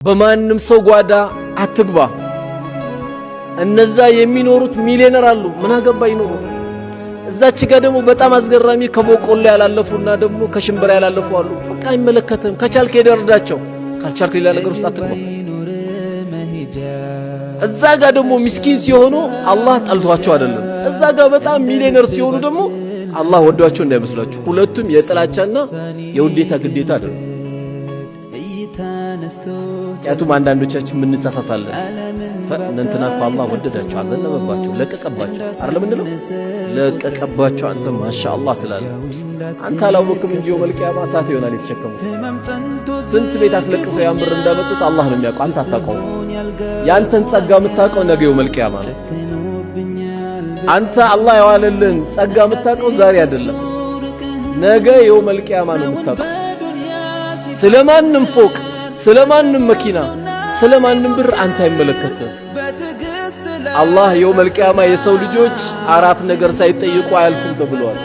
በማንም ሰው ጓዳ አትግባ። እነዛ የሚኖሩት ሚሊዮነር አሉ፣ ምን አገባ ይኖሩ። እዛች ጋር ደግሞ በጣም አስገራሚ ከቦቆሎ ያላለፉና ደግሞ ከሽምብራ ያላለፉ አሉ። በቃ አይመለከትም። ከቻልክ ይደርዳቸው፣ ካልቻልክ ሌላ ነገር ውስጥ አትግባ። እዛ ጋር ደግሞ ምስኪን ሲሆኑ አላህ ጠልቷቸው አይደለም። እዛ ጋር በጣም ሚሊዮነር ሲሆኑ ደግሞ አላህ ወዷቸው እንዳይመስላችሁ። ሁለቱም የጥላቻና የውዴታ ግዴታ አይደለም። ያቱም አንዳንዶቻችን ምን እንሳሳታለን። እንትና እኮ አላህ ወደዳቸው፣ አዘነበባቸው፣ ለቀቀባቸው አይደለም እንለው። ለቀቀባቸው አንተ ማሻአላህ ትላለህ። አንተ አላወቅም እንጂ መልቂያማ እሳት ይሆናል የተሸከሙት። ስንት ቤት አስለቅሰው ያን ብር እንዳመጡት አላህ ነው የሚያውቀው፣ አንተ አታውቀውም። ያንተን ጸጋ የምታውቀው ነገው መልቂያማ ነው። አንተ አላህ ያዋለልን ጸጋ የምታውቀው ዛሬ አይደለም፣ ነገ የው መልቂያማ ነው የምታውቀው። ስለማንም ፎቅ፣ ስለማንም መኪና፣ ስለማንም ብር አንተ አይመለከትም። አላህ የው መልቂያማ የሰው ልጆች አራት ነገር ሳይጠይቁ አያልፉም ተብሏል።